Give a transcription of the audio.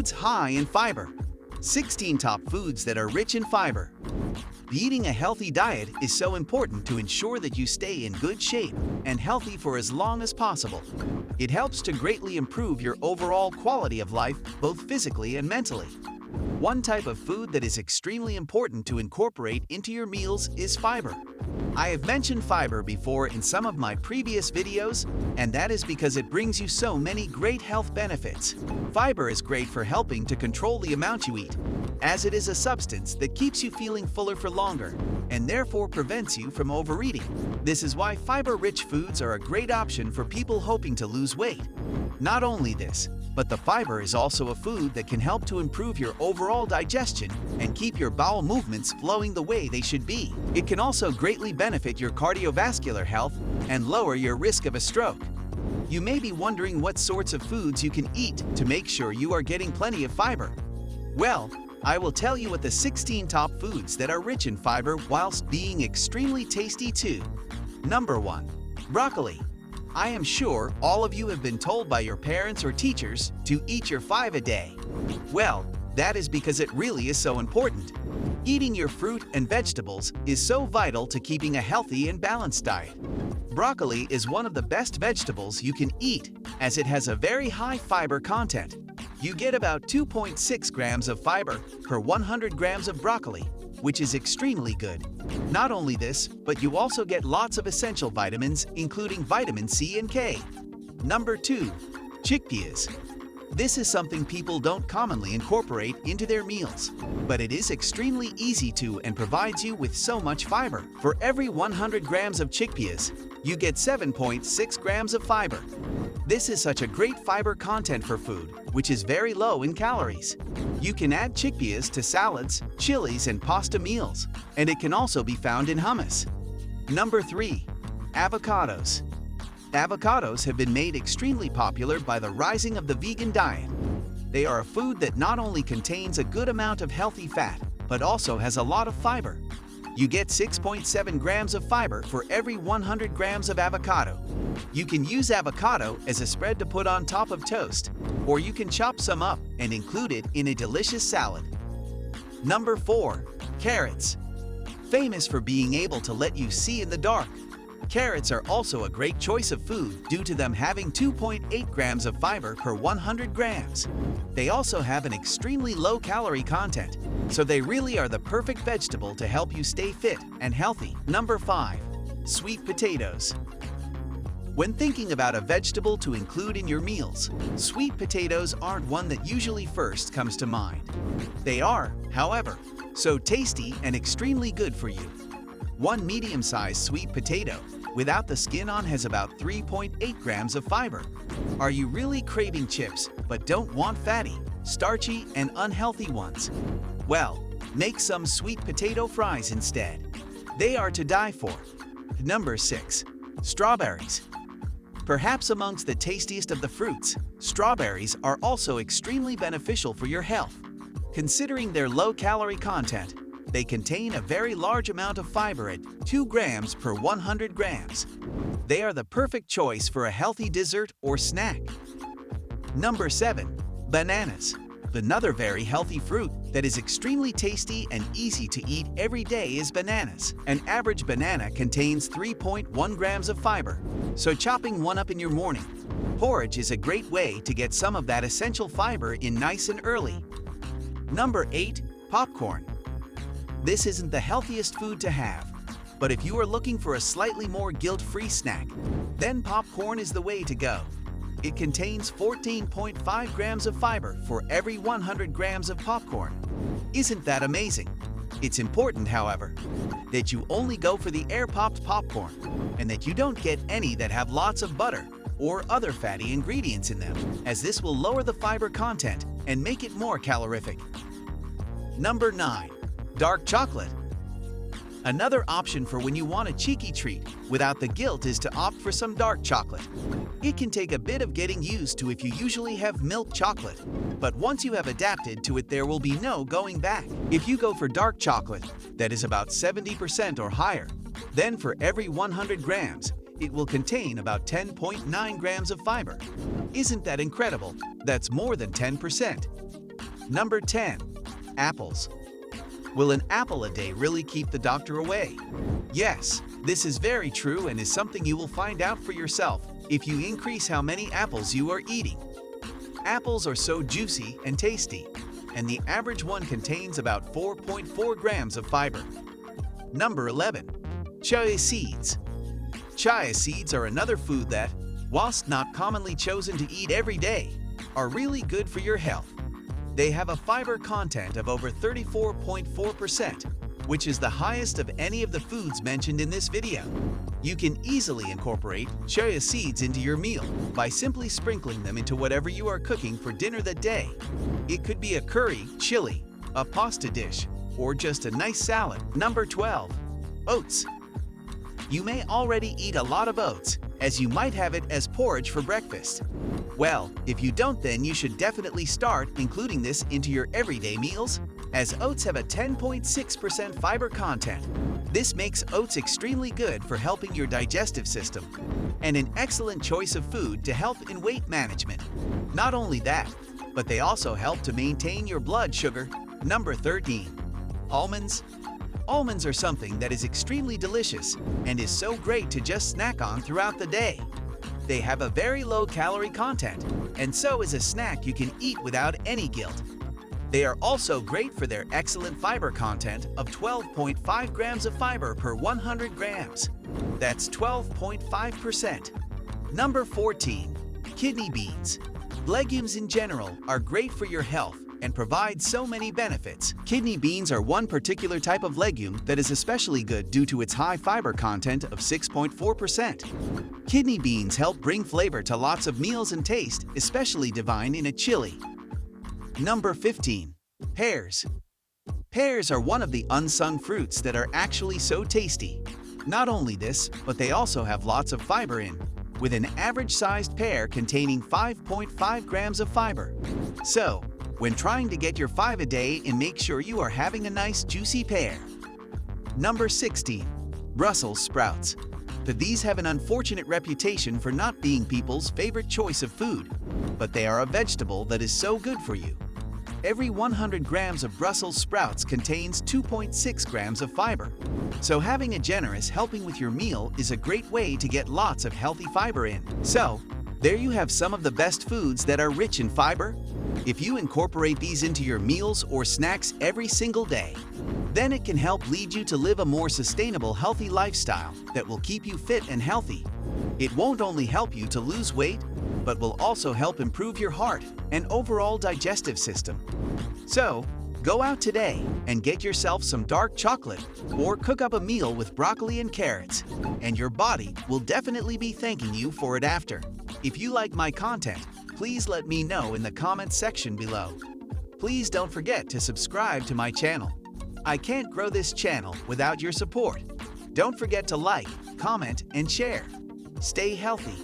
Foods high in fiber. 16 top foods that are rich in fiber. Eating a healthy diet is so important to ensure that you stay in good shape and healthy for as long as possible. It helps to greatly improve your overall quality of life, both physically and mentally. One type of food that is extremely important to incorporate into your meals is fiber. I have mentioned fiber before in some of my previous videos, and that is because it brings you so many great health benefits. Fiber is great for helping to control the amount you eat, as it is a substance that keeps you feeling fuller for longer and therefore prevents you from overeating. This is why fiber-rich foods are a great option for people hoping to lose weight. Not only this, but the fiber is also a food that can help to improve your overall digestion and keep your bowel movements flowing the way they should be. It can also greatly benefit your cardiovascular health and lower your risk of a stroke. You may be wondering what sorts of foods you can eat to make sure you are getting plenty of fiber. Well, I will tell you what the 16 top foods that are rich in fiber whilst being extremely tasty too. Number 1. Broccoli. I am sure all of you have been told by your parents or teachers to eat your 5 a day. Well, that is because it really is so important. Eating your fruit and vegetables is so vital to keeping a healthy and balanced diet. Broccoli is one of the best vegetables you can eat as it has a very high fiber content. You get about 2.6 grams of fiber per 100 grams of broccoli, which is extremely good. Not only this, but you also get lots of essential vitamins, including vitamin C and K. Number 2. Chickpeas. This is something people don't commonly incorporate into their meals, but it is extremely easy to and provides you with so much fiber. For every 100 grams of chickpeas, you get 7.6 grams of fiber. This is such a great fiber content for food, which is very low in calories. You can add chickpeas to salads, chilies, and pasta meals, and it can also be found in hummus. Number 3. Avocados. Avocados have been made extremely popular by the rising of the vegan diet. They are a food that not only contains a good amount of healthy fat, but also has a lot of fiber. You get 6.7 grams of fiber for every 100 grams of avocado. You can use avocado as a spread to put on top of toast, or you can chop some up and include it in a delicious salad. Number 4. Carrots. Famous for being able to let you see in the dark, carrots are also a great choice of food due to them having 2.8 grams of fiber per 100 grams. They also have an extremely low calorie content, so they really are the perfect vegetable to help you stay fit and healthy. Number 5. Sweet potatoes. When thinking about a vegetable to include in your meals, sweet potatoes aren't one that usually first comes to mind. They are, however, so tasty and extremely good for you. One medium-sized sweet potato without the skin on has about 3.8 grams of fiber. Are you really craving chips but don't want fatty, starchy, and unhealthy ones? Well, make some sweet potato fries instead. They are to die for. Number 6. Strawberries. Perhaps amongst the tastiest of the fruits, strawberries are also extremely beneficial for your health. Considering their low calorie content, they contain a very large amount of fiber at 2 grams per 100 grams. They are the perfect choice for a healthy dessert or snack. Number 7. Bananas. Another very healthy fruit that is extremely tasty and easy to eat every day is bananas. An average banana contains 3.1 grams of fiber, so chopping one up in your morning porridge is a great way to get some of that essential fiber in nice and early. Number 8. Popcorn. This isn't the healthiest food to have, but if you are looking for a slightly more guilt-free snack, then popcorn is the way to go. It contains 14.5 grams of fiber for every 100 grams of popcorn. Isn't that amazing? It's important, however, that you only go for the air-popped popcorn and that you don't get any that have lots of butter or other fatty ingredients in them, as this will lower the fiber content and make it more calorific. Number 9. Dark chocolate. Another option for when you want a cheeky treat without the guilt is to opt for some dark chocolate. It can take a bit of getting used to if you usually have milk chocolate, but once you have adapted to it, there will be no going back. If you go for dark chocolate that is about 70% or higher, then for every 100 grams, it will contain about 10.9 grams of fiber. Isn't that incredible? That's more than 10%. Number 10. Apples. Will an apple a day really keep the doctor away? Yes, this is very true and is something you will find out for yourself if you increase how many apples you are eating. Apples are so juicy and tasty, and the average one contains about 4.4 grams of fiber. Number 11. Chia seeds. Chia seeds are another food that, whilst not commonly chosen to eat every day, are really good for your health. They have a fiber content of over 34.4%, which is the highest of any of the foods mentioned in this video. You can easily incorporate chia seeds into your meal by simply sprinkling them into whatever you are cooking for dinner that day. It could be a curry, chili, a pasta dish, or just a nice salad. Number 12. Oats. You may already eat a lot of oats, as you might have it as porridge for breakfast. Well, if you don't, then you should definitely start including this into your everyday meals, as oats have a 10.6% fiber content. This makes oats extremely good for helping your digestive system, and an excellent choice of food to help in weight management. Not only that, but they also help to maintain your blood sugar. Number 13. Almonds. Almonds are something that is extremely delicious and is so great to just snack on throughout the day. They have a very low calorie content, and so is a snack you can eat without any guilt. They are also great for their excellent fiber content of 12.5 grams of fiber per 100 grams. That's 12.5%. Number 14. Kidney beans. Legumes in general are great for your health and provide so many benefits. Kidney beans are one particular type of legume that is especially good due to its high fiber content of 6.4%. Kidney beans help bring flavor to lots of meals and taste, especially divine in a chili. Number 15. Pears. Pears are one of the unsung fruits that are actually so tasty. Not only this, but they also have lots of fiber in, with an average-sized pear containing 5.5 grams of fiber. So, when trying to get your 5 a day, and make sure you are having a nice juicy pear. Number 16. Brussels sprouts. These have an unfortunate reputation for not being people's favorite choice of food, but they are a vegetable that is so good for you. Every 100 grams of Brussels sprouts contains 2.6 grams of fiber. So having a generous helping with your meal is a great way to get lots of healthy fiber in. So, there you have some of the best foods that are rich in fiber. If you incorporate these into your meals or snacks every single day, then it can help lead you to live a more sustainable, healthy lifestyle that will keep you fit and healthy. It won't only help you to lose weight, but will also help improve your heart and overall digestive system. So, go out today and get yourself some dark chocolate or cook up a meal with broccoli and carrots, and your body will definitely be thanking you for it after. If you like my content, please let me know in the comments section below. Please don't forget to subscribe to my channel. I can't grow this channel without your support. Don't forget to like, comment, and share. Stay healthy.